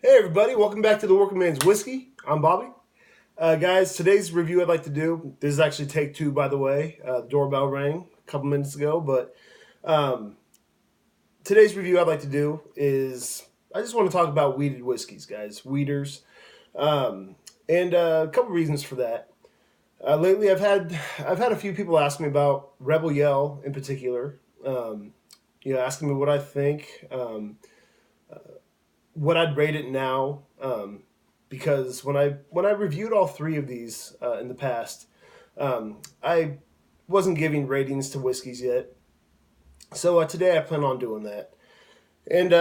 Hey everybody, welcome back to the Working Man's Whiskey. I'm Bobby. Guys, today's review I'd like to do, this is actually take two by the way. The doorbell rang a couple minutes ago, but um, today's review I'd like to do is, I just want to talk about weeded whiskeys, guys, weeders. Um, and a couple reasons for that. Lately I've had a few people ask me about Rebel Yell in particular, asking me what I think. What I'd rate it now, because when I reviewed all three of these in the past, I wasn't giving ratings to whiskeys yet. So today I plan on doing that, and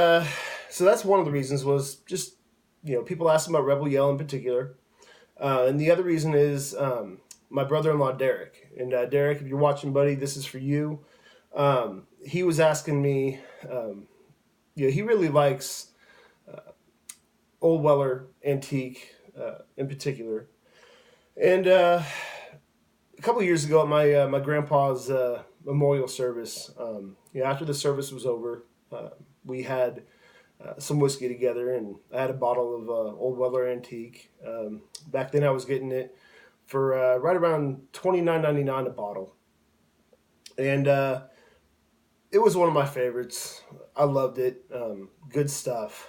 so that's one of the reasons was just people asking about Rebel Yell in particular, and the other reason is my brother-in-law Derek. And Derek, if you're watching, buddy, this is for you. He was asking me, he really likes Old Weller Antique in particular. And a couple of years ago at my grandpa's memorial service, after the service was over, we had some whiskey together, and I had a bottle of Old Weller Antique. Back then, I was getting it for right around $29.99 a bottle, and it was one of my favorites. I loved it. Good stuff.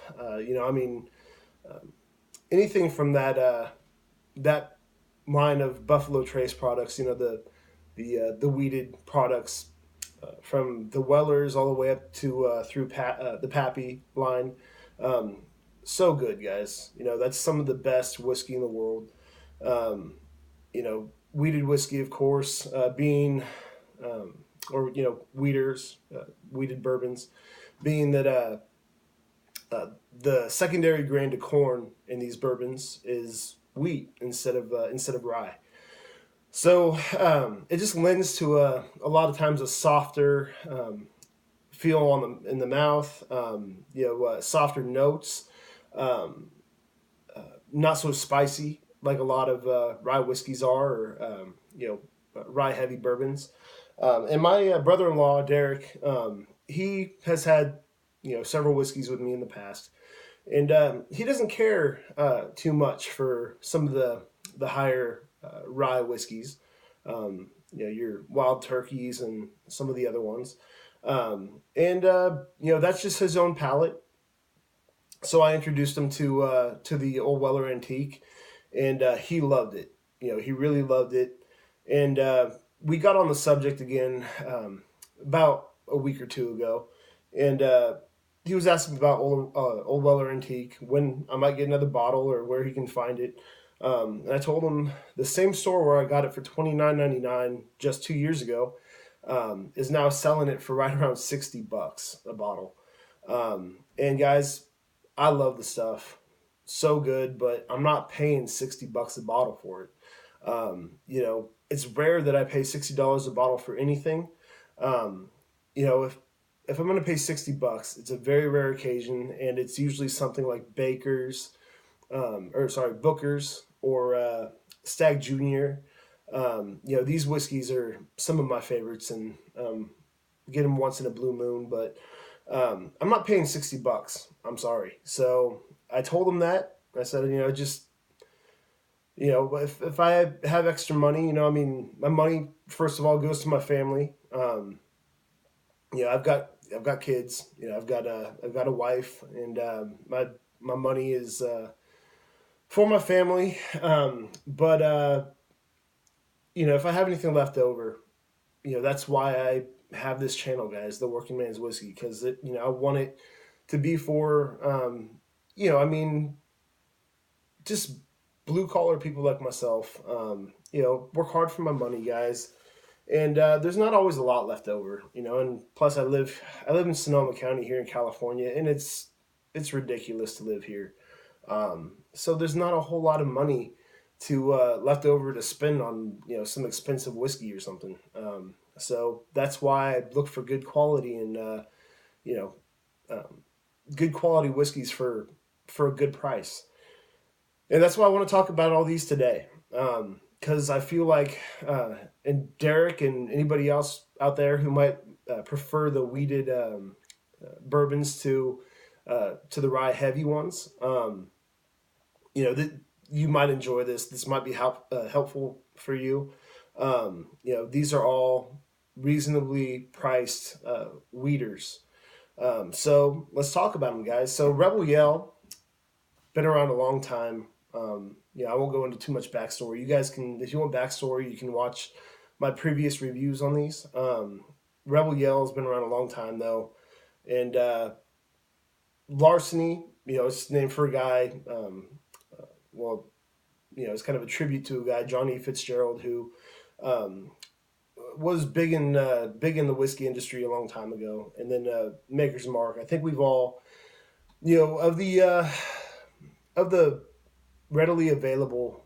Anything from that line of Buffalo Trace products, the weeded products, from the Wellers all the way up to the Pappy line. Um, so good, guys. That's some of the best whiskey in the world. Um, Weeded whiskey, of course, being or weeders, weeded bourbons, being that the secondary grain to corn in these bourbons is wheat instead of rye. So it just lends to a lot of times a softer feel in the mouth, softer notes, um, not so spicy like a lot of rye whiskeys are, or rye heavy bourbons. And my brother-in-law Derek, he has had several whiskeys with me in the past, and he doesn't care too much for some of the higher rye whiskeys, your wild turkeys and some of the other ones, and that's just his own palate. So I introduced him to the Old Weller Antique, and he loved it. He really loved it, and we got on the subject again about a week or two ago, and he was asking about Old Weller Antique, when I might get another bottle or where he can find it. And I told him the same store where I got it for $29.99 just 2 years ago is now selling it for right around $60 a bottle. And guys, I love the stuff, so good, but I'm not paying $60 a bottle for it. It's rare that I pay $60 a bottle for anything. Um, if I'm going to pay $60, it's a very rare occasion, and it's usually something like Baker's, Booker's, or Stag Junior. These whiskeys are some of my favorites, and get them once in a blue moon. But I'm not paying $60. I'm sorry. So I told him that. I said, just if I have extra money, my money first of all goes to my family. I've got kids. I've got a wife, and my money is for my family. But if I have anything left over, that's why I have this channel, guys, the Working Man's Whiskey, because I want it to be for just blue collar people like myself. Work hard for my money, guys, and there's not always a lot left over. And plus I live in Sonoma County here in California, and it's ridiculous to live here. So there's not a whole lot of money to left over to spend on some expensive whiskey or something. So that's why I look for good quality, and you know um, good quality whiskeys for a good price. And that's why I want to talk about all these today. Because I feel like, and Derek and anybody else out there who might prefer the weeded bourbons to to the rye heavy ones. You might enjoy this. This might be helpful for you. These are all reasonably priced weeders. So let's talk about them, guys. So Rebel Yell, been around a long time. I won't go into too much backstory. You guys can, if you want backstory, you can watch my previous reviews on these. Rebel Yell has been around a long time though, and Larceny, it's named for a guy. Well, it's kind of a tribute to a guy, Johnny Fitzgerald, who was big in the whiskey industry a long time ago. And then Maker's Mark. I think we've all, of the readily available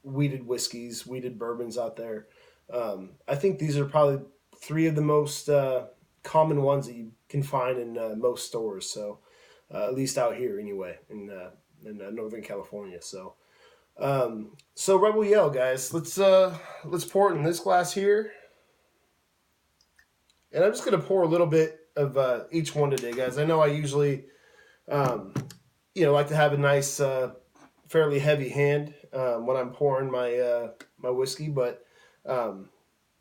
wheated whiskeys, wheated bourbons out there. I think these are probably three of the most common ones that you can find in most stores. So at least out here anyway, in Northern California. So Rebel Yell, guys, let's pour it in this glass here, and I'm just gonna pour a little bit of each one today, guys. I know I usually, like to have a nice, fairly heavy hand when I'm pouring my whiskey, but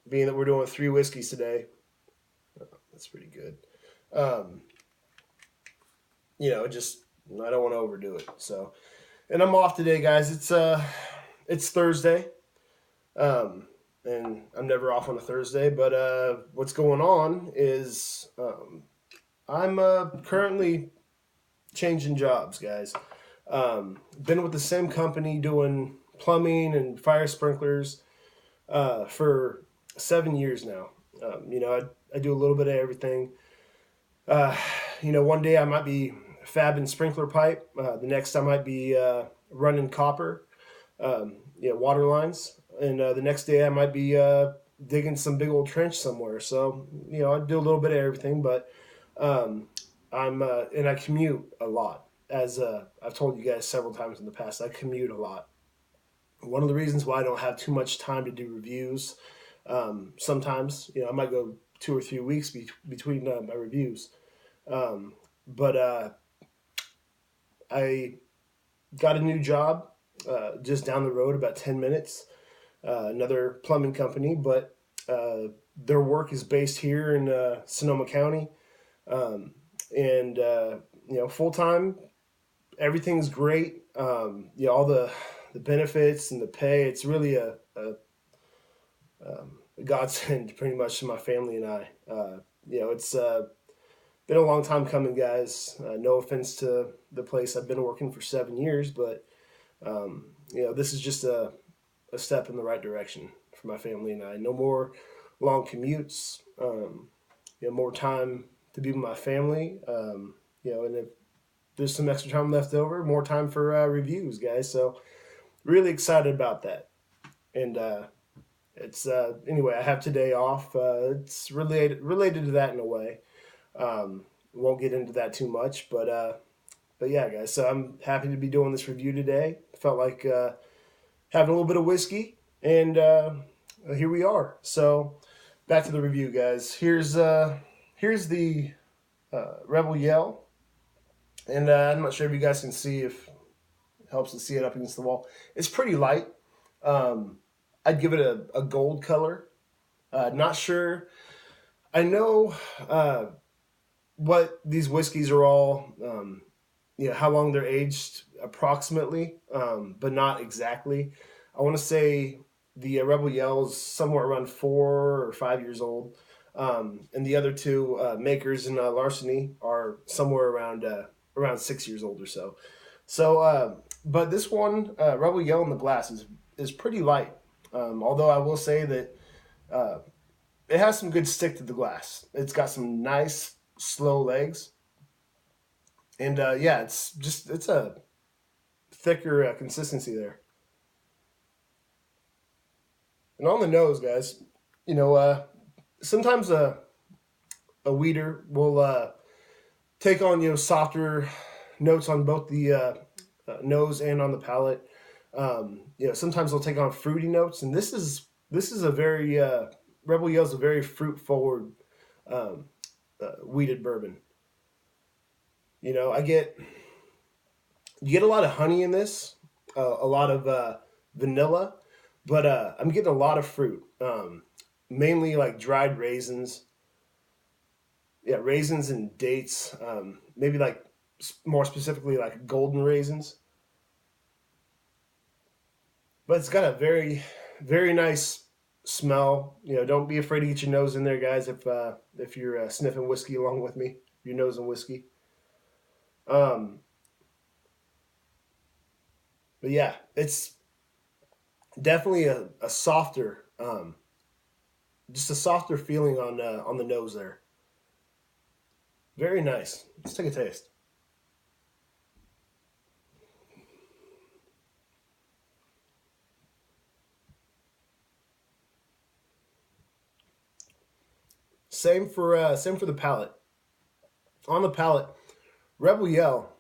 being that we're doing 3 whiskeys today, that's pretty good. I don't want to overdo it. So, and I'm off today, guys. It's Thursday, and I'm never off on a Thursday. But what's going on is I'm currently changing jobs, guys. Been with the same company doing plumbing and fire sprinklers for 7 years now. I do a little bit of everything. One day I might be fabbing sprinkler pipe. The next I might be running copper, water lines. And the next day I might be digging some big old trench somewhere. So, I do a little bit of everything, but and I commute a lot. As I've told you guys several times in the past, I commute a lot. One of the reasons why I don't have too much time to do reviews, sometimes, I might go 2 or 3 weeks between my reviews. But I got a new job just down the road, about 10 minutes, another plumbing company, but their work is based here in Sonoma County. And full-time, everything's great. All the benefits and the pay, it's really a godsend pretty much to my family and I. It's been a long time coming, guys. No offense to the place I've been working for 7 years, but this is just a step in the right direction for my family and I. No more long commutes. More time to be with my family. And if there's some extra time left over, more time for reviews, guys. So really excited about that. And it's anyway, I have today off. It's related to that in a way. Won't get into that too much, but yeah, guys. So I'm happy to be doing this review today. Felt like having a little bit of whiskey, and here we are. So back to the review, guys. Here's the Rebel Yell, and I'm not sure if you guys can see, if it helps to see it up against the wall. It's pretty light. I'd give it a gold color. Not sure. I know what these whiskeys are all, how long they're aged approximately, but not exactly. I want to say the Rebel Yell is somewhere around 4 or 5 years old. And the other two, Makers and Larceny, are somewhere around 6 years old or so. So, but this one, Rebel Yell in the glass is pretty light. Although I will say that it has some good stick to the glass. It's got some nice slow legs, and it's a thicker consistency there. And on the nose, guys, sometimes a weeder will take on softer notes on both the nose and on the palate. Sometimes they'll take on fruity notes, and this is a very Rebel Yell is a very fruit forward weeded bourbon. I get you get a lot of honey in this, a lot of vanilla, but I'm getting a lot of fruit, mainly like dried raisins. Yeah, raisins and dates. Maybe like more specifically like golden raisins. But it's got a very nice smell. Don't be afraid to get your nose in there, guys. If you're sniffing whiskey along with me, your nose and whiskey. Um, but yeah, it's definitely a softer, just a softer feeling on the nose there. Very nice. Let's take a taste. Same for the palate. On the palate, Rebel Yell,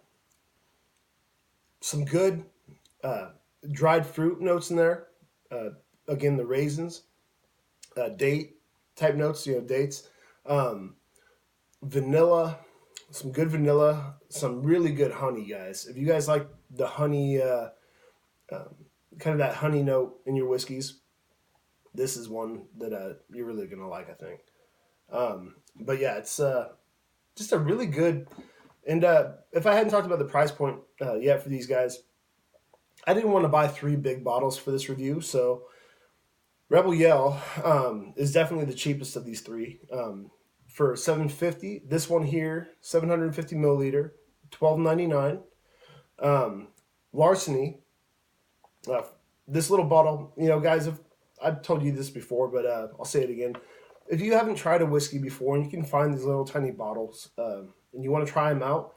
some good uh, dried fruit notes in there. Uh, Again, the raisins, date type notes, dates, um, vanilla, some good vanilla, some really good honey, guys. If you guys like the honey, um, kind of that honey note in your whiskeys, this is one that you're really gonna like, I think. But yeah, it's just a really good. And if I hadn't talked about the price point yet for these guys, I didn't want to buy three big bottles for this review, so Rebel Yell is definitely the cheapest of these three. For 750, this one here, 750 milliliter, 12.99. Um, Larceny, uh, this little bottle, guys, I've told you this before, but I'll say it again. If you haven't tried a whiskey before and you can find these little tiny bottles and you want to try them out,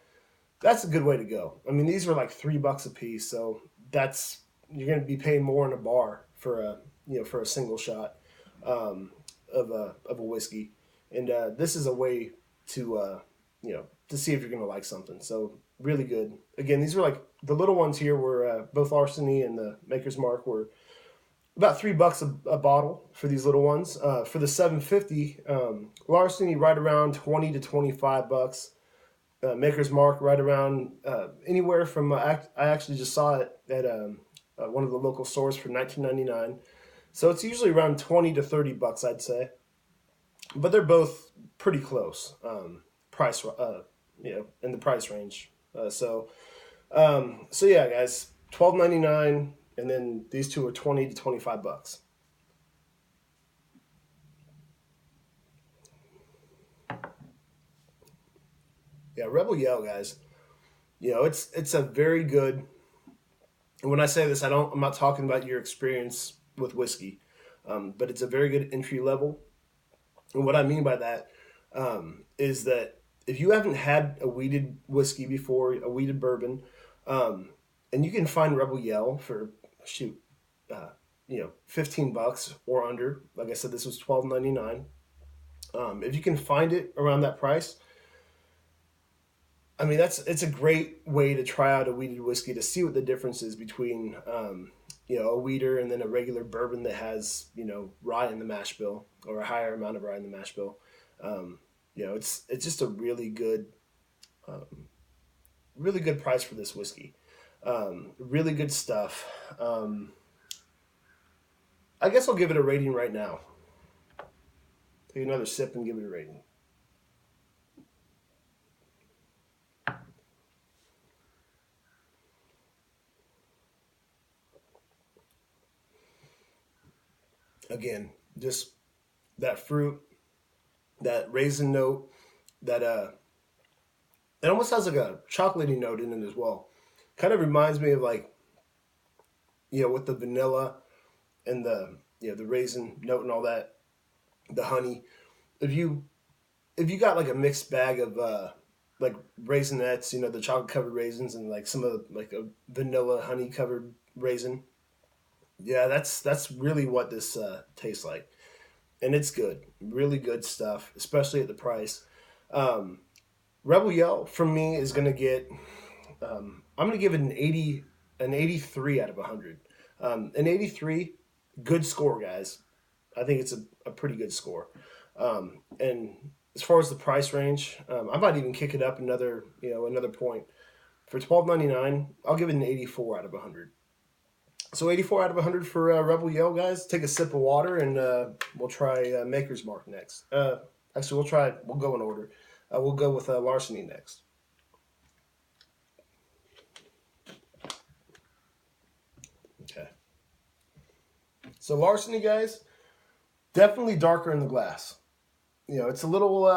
that's a good way to go. I mean, these are like $3 a piece, so that's you're going to be paying more in a bar for a single shot of a whiskey, and this is a way to see if you're going to like something. So really good. Again, these are like the little ones here were both Larceny and the Maker's Mark were about $3 a bottle for these little ones. For the 750, Larceny right around 20 to 25 bucks. Maker's Mark right around anywhere from I actually just saw it at one of the local stores for 19.99. So it's usually around 20 to 30 bucks, I'd say. But they're both pretty close price, in the price range. So yeah, guys, 12.99, and then these two are 20 to 25 bucks. Yeah, Rebel Yell, guys. It's a very good. And when I say this, I'm not talking about your experience with whiskey, but it's a very good entry level. And what I mean by that is that if you haven't had a wheated whiskey before, a wheated bourbon, um, and you can find Rebel Yell for shoot, 15 bucks or under. Like I said, this was 12.99. If you can find it around that price, I mean, it's a great way to try out a wheated whiskey to see what the difference is between a wheater and then a regular bourbon that has rye in the mash bill or a higher amount of rye in the mash bill. It's just a um, really good price for this whiskey. Really good stuff. I guess I'll give it a rating right now. Take another sip and give it a rating. Again, just that fruit, that raisin note, that it almost has like a chocolatey note in it as well. Kind of reminds me of like with the vanilla and the raisin note and all that, the honey. If you if you got like a mixed bag of like raisinettes, the chocolate covered raisins and like some of like a vanilla honey covered raisin, yeah, that's really what this tastes like, and it's good, really good stuff, especially at the price. Um, Rebel Yell from me is gonna get. I'm gonna give it an 83 out of 100. An 83, good score, guys. I think it's a pretty good score. And as far as the price range, I might even kick it up another point. For $12.99, I'll give it an 84 out of 100. So 84 out of 100 for Rebel Yell, guys. Take a sip of water, and we'll try Maker's Mark next. Actually, we'll go in order. We'll go with Larceny next. Okay. So Larceny, guys, definitely darker in the glass. It's a little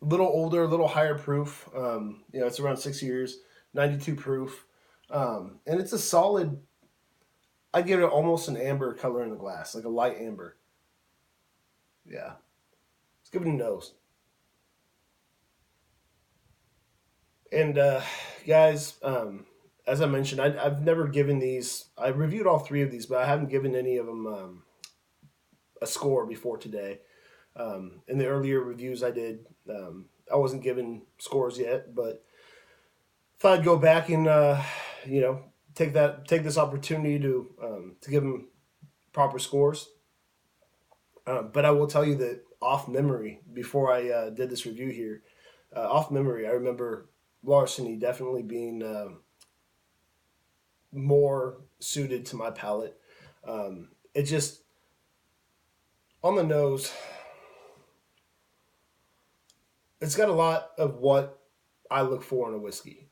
older, a little higher proof. It's around 6 years, 92 proof, and it's a solid. I'd give it almost an amber color in the glass, like a light amber. Yeah, let's give it a nose. And guys, as I mentioned, I've never given these. I reviewed all three of these, but I haven't given any of them a score before today. In the earlier reviews I did, I wasn't given scores yet, but thought I'd go back and you know take this opportunity to give them proper scores. But I will tell you that off memory, before I did this review here, off memory, I remember Larceny definitely being more suited to my palate. It just on the nose, it's got a lot of what I look for in a whiskey.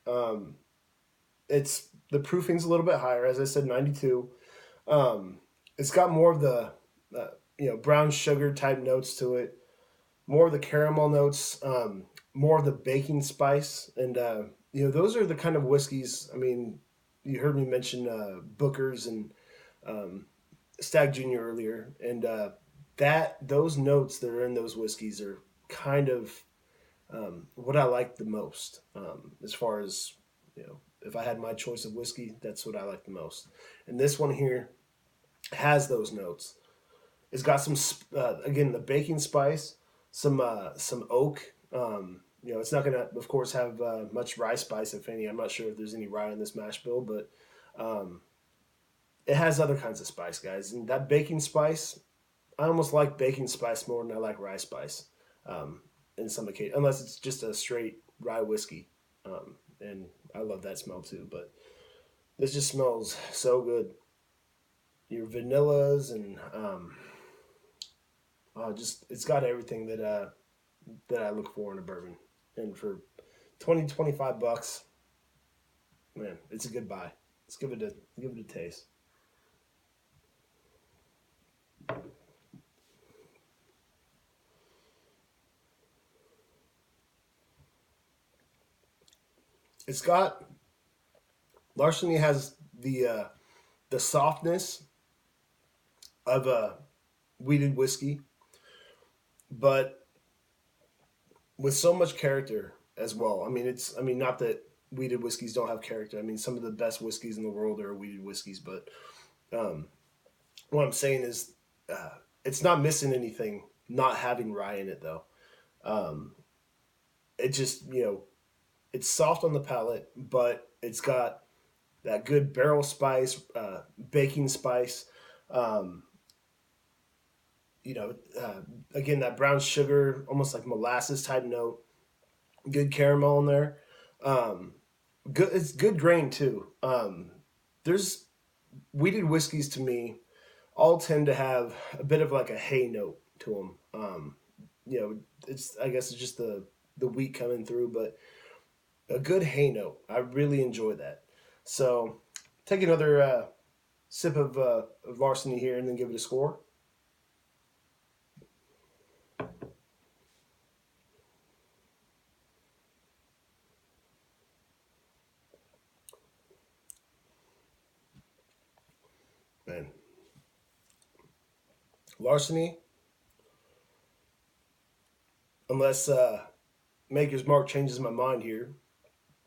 It's the proofing's a little bit higher, as I said, 92. It's got more of the brown sugar type notes to it, more of the caramel notes, more of the baking spice, and those are the kind of whiskeys. I mean, you heard me mention Booker's and um, Stag Junior earlier, and that those notes that are in those whiskeys are kind of what I like the most. As far as if I had my choice of whiskey, that's what I like the most. And this one here has those notes. It's got some again the baking spice, some oak. It's not gonna, of course, have much rye spice, if any. I'm not sure if there's any rye in this mash bill, but um, it has other kinds of spice, guys. And that baking spice, I almost like baking spice more than I like rye spice. Um, in some occasions, unless it's just a straight rye whiskey, and I love that smell too. But this just smells so good. Your vanillas and just it's got everything that I look for in a bourbon. And for 20 to 25 bucks, man, it's a good buy. Let's give it a taste. It's got Larceny has the softness of a wheated whiskey, but with so much character as well. I mean not that wheated whiskeys don't have character. I mean some of the best whiskeys in the world are wheated whiskeys, but um, what I'm saying is it's not missing anything. Not having rye in it though, um, it just it's soft on the palate, but it's got that good barrel spice, baking spice. Um, you know, uh, Again, that brown sugar, almost like molasses type note. Good caramel in there. Um, Good, it's good grain too. There's Wheated whiskeys to me all tend to have a bit of like a hay note to them. It's I guess it's just the wheat coming through, but a good hay note. I really enjoy that. So take another sip of Larceny here, and then give it a score. Man, Larceny, unless Maker's Mark changes my mind here,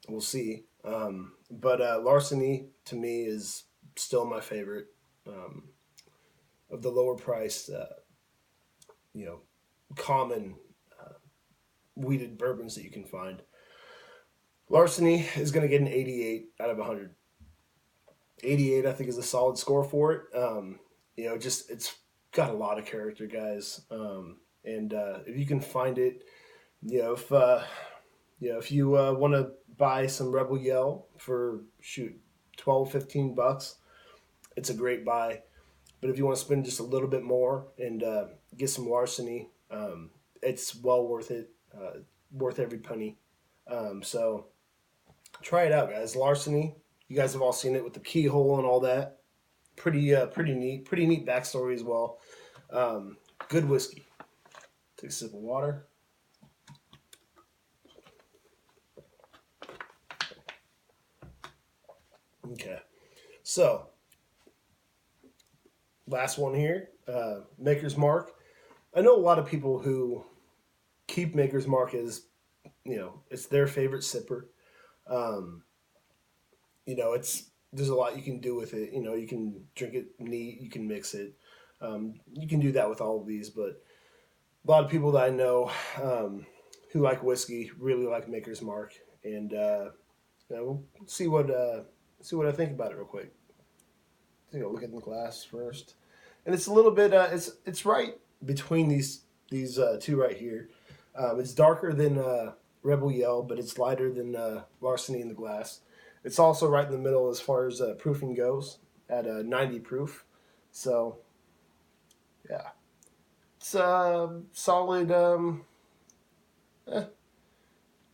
we'll see. But Larceny to me is still my favorite um, of the lower priced, you know, common wheated bourbons that you can find. Larceny is going to get an 88 out of 100. 88, I think, is a solid score for it. Just it's got a lot of character, guys. And if you can find it, if you want to buy some Rebel Yell for shoot 12, $15, it's a great buy. But if you want to spend just a little bit more and get some Larceny, it's well worth it. Worth every penny. So try it out, guys. Larceny. You guys have all seen it with the keyhole and all that. Pretty neat. Pretty neat backstory as well. Good whiskey. Take a sip of water. Okay. So, last one here. Maker's Mark. I know a lot of people who keep Maker's Mark as, it's their favorite sipper. Um, it's there's a lot you can do with it. You can drink it neat, you can mix it. You can do that with all of these, but a lot of people that I know who like whiskey really like Maker's Mark, and we'll see what I think about it real quick. Take a look at the glass first, and it's a little bit. It's right between these two right here. It's darker than Rebel Yell, but it's lighter than Larceny in the glass. It's also right in the middle as far as proofing goes at 90 proof. So, yeah, it's solid. I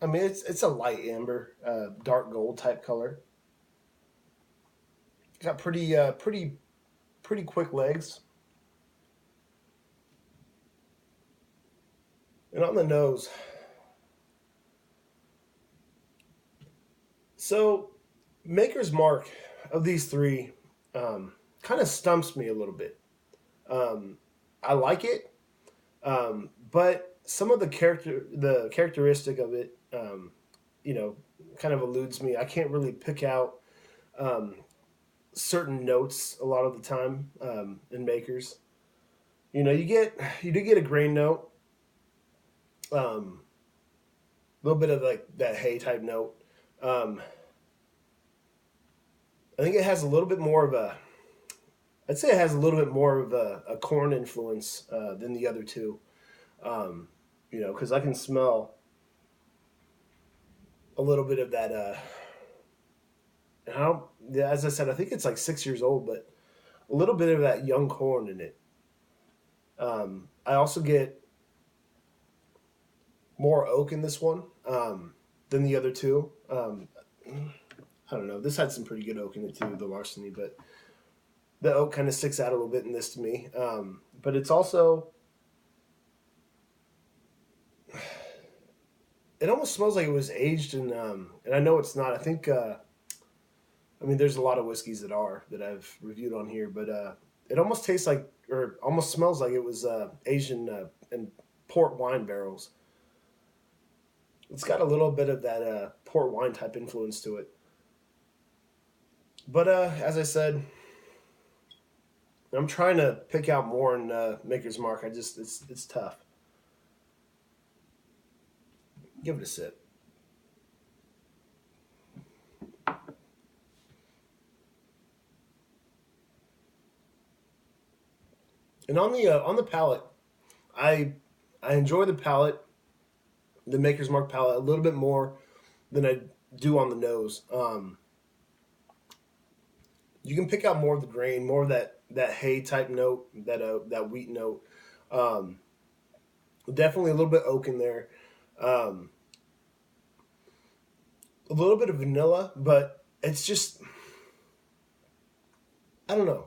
mean, it's a light amber, dark gold type color. Got pretty quick legs. And on the nose. So, Maker's Mark of these three kind of stumps me a little bit. I like it, but some of the characteristic of it, kind of eludes me. I can't really pick out certain notes a lot of the time in Makers. You do get a grain note, a little bit of like that hay type note. Um, I think it has a little bit more of a. I'd say it has a little bit more of a corn influence than the other two. Because I can smell a little bit of that. And I don't. Yeah, as I said, I think it's like 6 years old, but a little bit of that young corn in it. I also get more oak in this one than the other two. I don't know. This had some pretty good oak in it too, the Larceny, but the oak kind of sticks out a little bit in this to me. But it's also, it almost smells like it was aged in, and I know it's not. I think, there's a lot of whiskeys that I've reviewed on here, but it almost tastes like, or almost smells like it was aged in port wine barrels. It's got a little bit of that port wine type influence to it. But as I said, I'm trying to pick out more in Maker's Mark. It's tough. Give it a sip. And on the palate, I I enjoy the Maker's Mark palate a little bit more than I do on the nose. You can pick out more of the grain, more of that hay type note, that wheat note. Um, Definitely a little bit oak in there. Um, a little bit of vanilla, but it's just I don't know.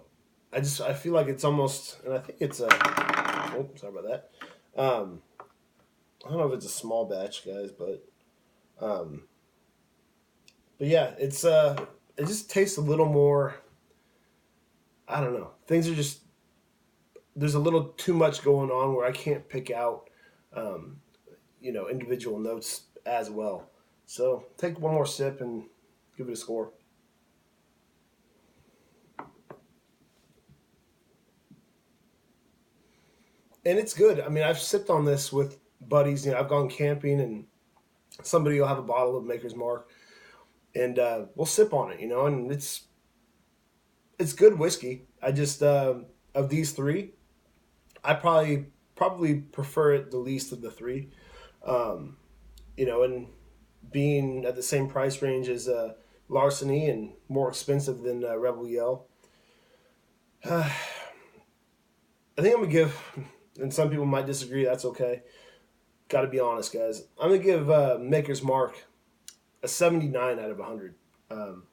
I feel like it's almost, and I think it's a. Oh, sorry about that. Um, I don't know if it's a small batch, guys, um, but yeah, it just tastes a little more. I don't know. Things are just there's a little too much going on where I can't pick out, um, individual notes as well. So take one more sip and give it a score. And it's good. I mean, I've sipped on this with buddies. I've gone camping and somebody will have a bottle of Maker's Mark, and we'll sip on it. And it's good whiskey. I just of these three, I probably probably prefer it the least of the three. Um, and being at the same price range as Larceny and more expensive than Rebel Yell, I think I'm gonna give. And some people might disagree. That's okay. Got to be honest, guys. I'm gonna give Maker's Mark a 79 out of 100.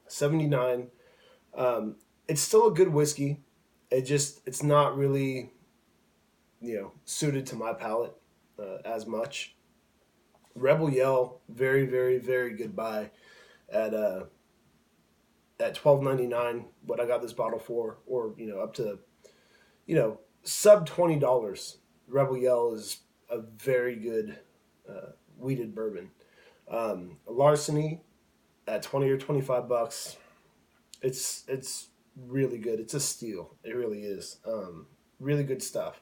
79. It's still a good whiskey. It's not really suited to my palate as much. Rebel Yell, very very very good buy at $12.99. What I got this bottle for, or up to sub $20. Rebel Yell is a very good wheated bourbon. Larceny at 20 or $25. It's really good. It's a steal. It really is. Really good stuff.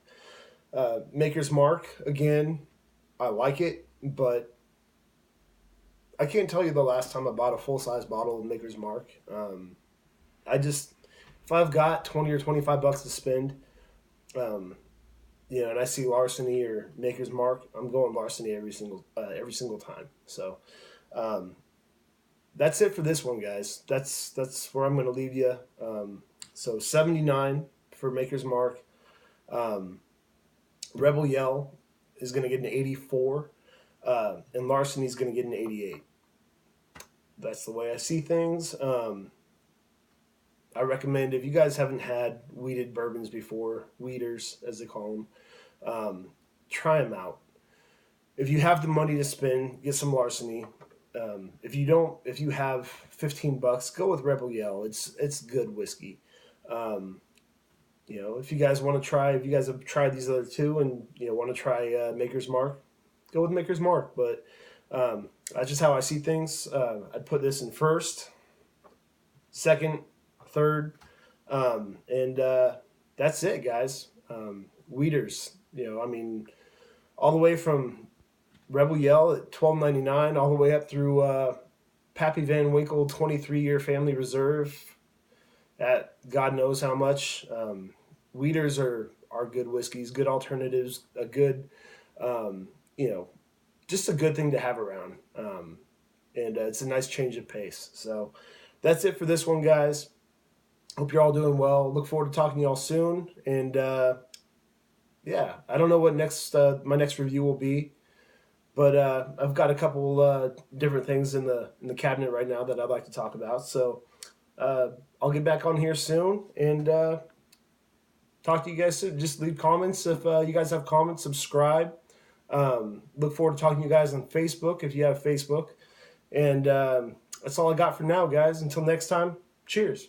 Maker's Mark, again, I like it, but I can't tell you the last time I bought a full size bottle of Maker's Mark. If I've got 20 or $25 to spend, um, and I see Larceny or Maker's Mark, I'm going Larceny every single time. So um, that's it for this one, guys. That's where I'm going to leave you. So 79 for Maker's Mark. Um, Rebel Yell is going to get an 84, and Larceny's going to get an 88. That's the way I see things. I recommend, if you guys haven't had wheated bourbons before, wheaters as they call them, try them out. If you have the money to spend, get some Larceny. If you don't, if you have $15, go with Rebel Yell. It's good whiskey. Um, if you guys want to try, if you guys have tried these other two and want to try Maker's Mark, go with Maker's Mark. But that's just how I see things. I'd put this in first, second, third, and that's it, guys. Wheaters, all the way from Rebel Yell at $12.99, all the way up through Pappy Van Winkle 23-year Family Reserve at God knows how much. Wheaters are good whiskeys, good alternatives, a good, just a good thing to have around. And it's a nice change of pace. So that's it for this one, guys. Hope you're all doing well. Look forward to talking to y'all soon. And yeah, I don't know what my next review will be, but I've got a couple different things in the cabinet right now that I'd like to talk about. So I'll get back on here soon and talk to you guys soon. Just leave comments if you guys have comments. Subscribe. Look forward to talking to you guys on Facebook if you have Facebook. And that's all I got for now, guys. Until next time, cheers.